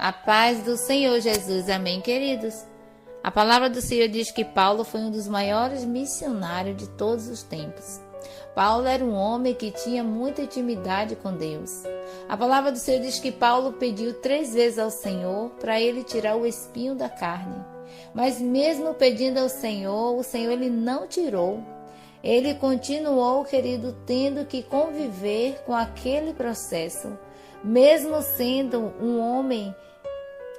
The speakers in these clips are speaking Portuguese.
A paz do Senhor Jesus. Amém, queridos? A palavra do Senhor diz que Paulo foi um dos maiores missionários de todos os tempos. Paulo era um homem que tinha muita intimidade com Deus. A palavra do Senhor diz que Paulo pediu 3 vezes ao Senhor para ele tirar o espinho da carne. Mas mesmo pedindo ao Senhor, o Senhor ele não tirou. Ele continuou, querido, tendo que conviver com aquele processo. Mesmo sendo um homem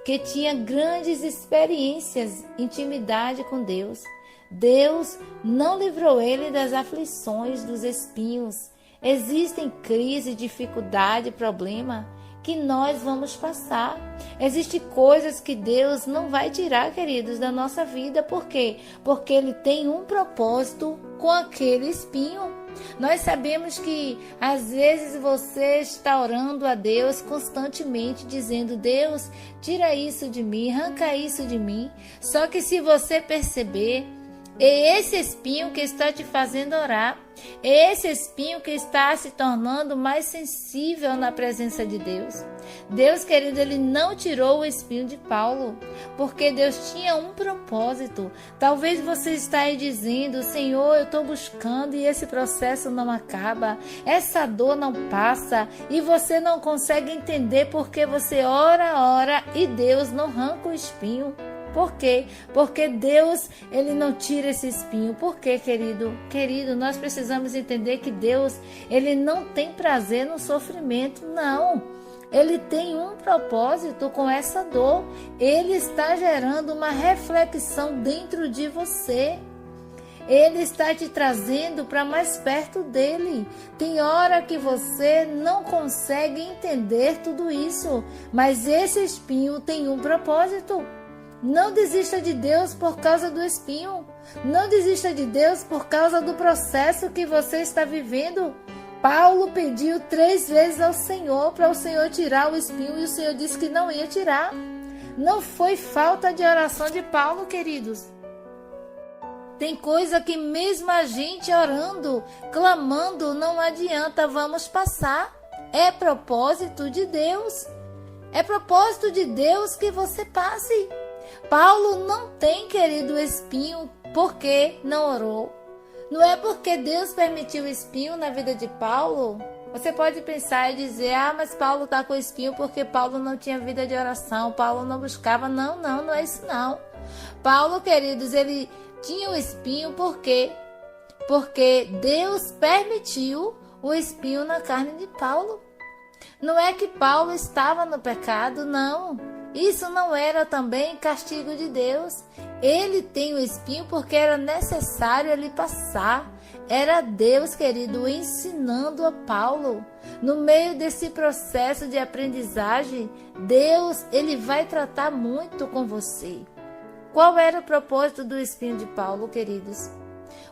que tinha grandes experiências, intimidade com Deus, Deus não livrou ele das aflições, dos espinhos. Existem crise, dificuldade, problema que nós vamos passar. Existem coisas que Deus não vai tirar, queridos, da nossa vida. Por quê? Porque Ele tem um propósito com aquele espinho. Nós sabemos que às vezes você está orando a Deus constantemente, dizendo: Deus, tira isso de mim, arranca isso de mim. Só que se você perceber, é esse espinho que está te fazendo orar, é esse espinho que está se tornando mais sensível na presença de Deus. Deus, querido, Ele não tirou o espinho de Paulo, porque Deus tinha um propósito. Talvez você está aí dizendo: Senhor, eu estou buscando e esse processo não acaba, essa dor não passa, e você não consegue entender porque você ora e Deus não arranca o espinho. Por quê? Porque Deus, Ele não tira esse espinho. Por quê, querido? Querido, nós precisamos entender que Deus, Ele não tem prazer no sofrimento, não. Ele tem um propósito com essa dor. Ele está gerando uma reflexão dentro de você. Ele está te trazendo para mais perto dele. Tem hora que você não consegue entender tudo isso, mas esse espinho tem um propósito. Não desista de Deus por causa do espinho. Não desista de Deus por causa do processo que você está vivendo. Paulo pediu 3 vezes ao Senhor para o Senhor tirar o espinho e o Senhor disse que não ia tirar. Não foi falta de oração de Paulo, queridos. Tem coisa que mesmo a gente orando, clamando, não adianta, vamos passar. É propósito de Deus. É propósito de Deus que você passe. Paulo não tem, querido, espinho porque não orou. Não é porque Deus permitiu o espinho na vida de Paulo. Você pode pensar e dizer: mas Paulo está com espinho porque Paulo não tinha vida de oração, Paulo não buscava. Não é isso não. Paulo, queridos, ele tinha o espinho por quê? Porque Deus permitiu o espinho na carne de Paulo. Não é que Paulo estava no pecado, não. Isso não era também castigo de Deus. Ele tem o espinho porque era necessário ele passar. Era Deus, querido, ensinando a Paulo. No meio desse processo de aprendizagem, Deus, ele vai tratar muito com você. Qual era o propósito do espinho de Paulo, queridos?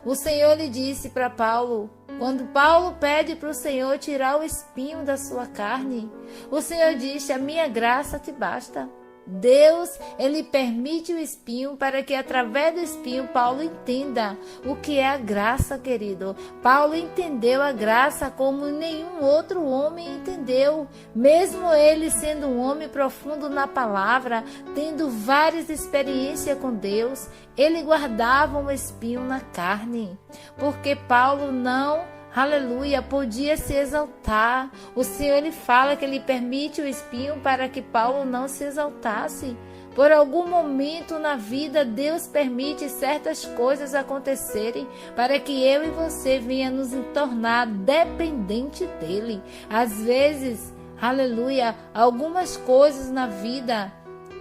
O Senhor lhe disse para Paulo, quando Paulo pede para o Senhor tirar o espinho da sua carne, o Senhor disse: a minha graça te basta. Deus, ele permite o espinho para que através do espinho Paulo entenda o que é a graça, querido. Paulo entendeu a graça como nenhum outro homem entendeu. Mesmo ele sendo um homem profundo na palavra, tendo várias experiências com Deus, ele guardava um espinho na carne, porque Paulo não, aleluia, podia se exaltar. O Senhor, ele fala que ele permite o espinho para que Paulo não se exaltasse. Por algum momento na vida, Deus permite certas coisas acontecerem para que eu e você venha nos tornar dependente dele. Às vezes, aleluia, algumas coisas na vida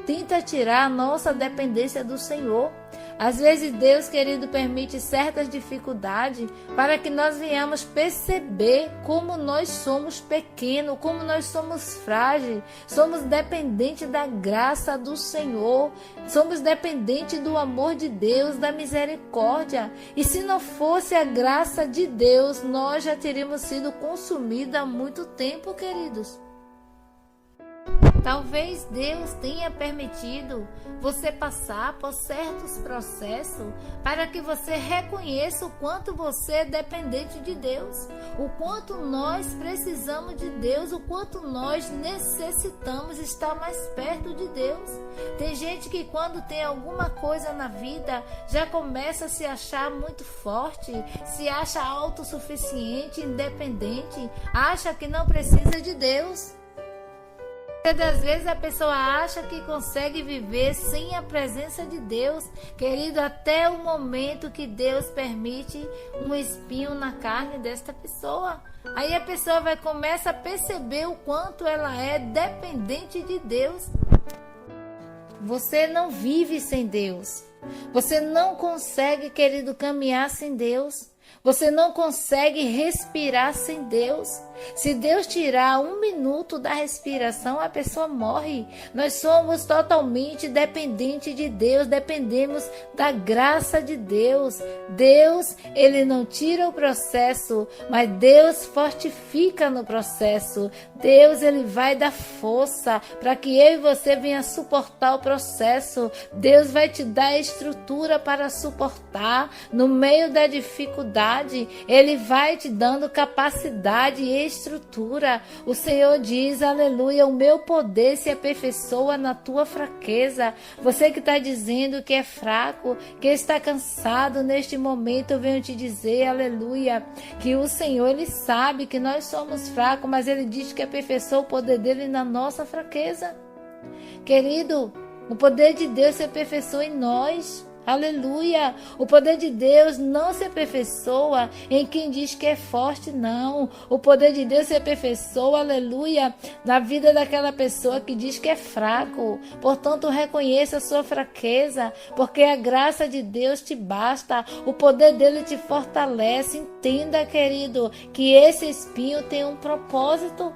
tenta tirar a nossa dependência do Senhor. Às vezes Deus, querido, permite certas dificuldades para que nós venhamos perceber como nós somos pequenos, como nós somos frágeis, somos dependentes da graça do Senhor, somos dependentes do amor de Deus, da misericórdia. E se não fosse a graça de Deus, nós já teríamos sido consumidos há muito tempo, queridos. Talvez Deus tenha permitido você passar por certos processos para que você reconheça o quanto você é dependente de Deus, o quanto nós precisamos de Deus, o quanto nós necessitamos estar mais perto de Deus. Tem gente que quando tem alguma coisa na vida já começa a se achar muito forte, se acha autossuficiente, independente, acha que não precisa de Deus. Muitas das vezes a pessoa acha que consegue viver sem a presença de Deus, querido, até o momento que Deus permite um espinho na carne desta pessoa. Aí a pessoa começa a perceber o quanto ela é dependente de Deus. Você não vive sem Deus. Você não consegue, querido, caminhar sem Deus. Você não consegue respirar sem Deus. Se Deus tirar 1 minuto da respiração, a pessoa morre. Nós somos totalmente dependentes de Deus, dependemos da graça de Deus. Deus, Ele não tira o processo, mas Deus fortifica no processo. Deus, Ele vai dar força para que eu e você venha suportar o processo. Deus vai te dar estrutura para suportar. No meio da dificuldade, Ele vai te dando capacidade e estrutura. O Senhor diz, aleluia, o meu poder se aperfeiçoa na tua fraqueza. Você que está dizendo que é fraco, que está cansado neste momento, eu venho te dizer, aleluia, que o Senhor, Ele sabe que nós somos fracos, mas Ele diz que aperfeiçoa o poder dEle na nossa fraqueza. Querido, o poder de Deus se aperfeiçoa em nós. Aleluia! O poder de Deus não se aperfeiçoa em quem diz que é forte, não. O poder de Deus se aperfeiçoa, aleluia, na vida daquela pessoa que diz que é fraco. Portanto, reconheça a sua fraqueza, porque a graça de Deus te basta. O poder dele te fortalece. Entenda, querido, que esse espinho tem um propósito.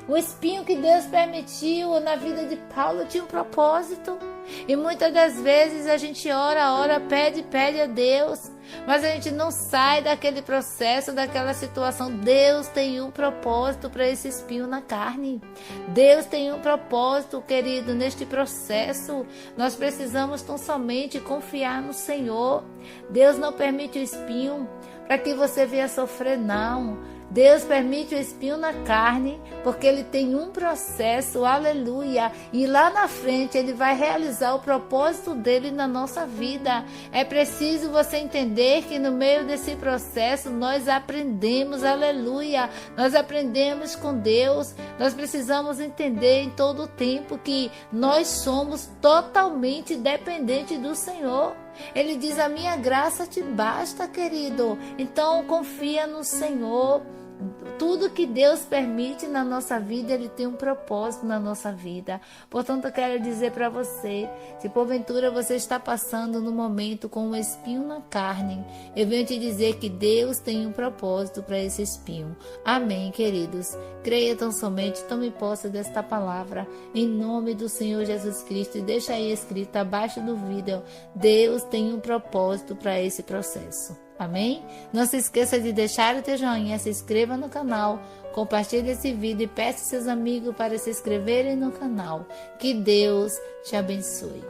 O espinho que Deus permitiu na vida de Paulo tinha um propósito. E muitas das vezes a gente ora, pede a Deus, mas a gente não sai daquele processo, daquela situação. Deus tem um propósito para esse espinho na carne. Deus tem um propósito, querido, neste processo. Nós precisamos tão somente confiar no Senhor. Deus não permite o espinho para que você venha sofrer, não. Deus permite o espinho na carne, porque Ele tem um processo, aleluia, e lá na frente Ele vai realizar o propósito dEle na nossa vida. É preciso você entender que no meio desse processo nós aprendemos, aleluia, nós aprendemos com Deus. Nós precisamos entender em todo o tempo que nós somos totalmente dependentes do Senhor. Ele diz, a minha graça te basta, querido. Então confia no Senhor. Tudo que Deus permite na nossa vida, Ele tem um propósito na nossa vida. Portanto, eu quero dizer para você, se porventura você está passando no momento com um espinho na carne, eu venho te dizer que Deus tem um propósito para esse espinho. Amém, queridos? Creia tão somente, tome posse desta palavra, em nome do Senhor Jesus Cristo, e deixa aí escrito abaixo do vídeo, Deus tem um propósito para esse processo. Amém? Não se esqueça de deixar o teu joinha, se inscreva no canal, compartilhe esse vídeo e peça seus amigos para se inscreverem no canal. Que Deus te abençoe.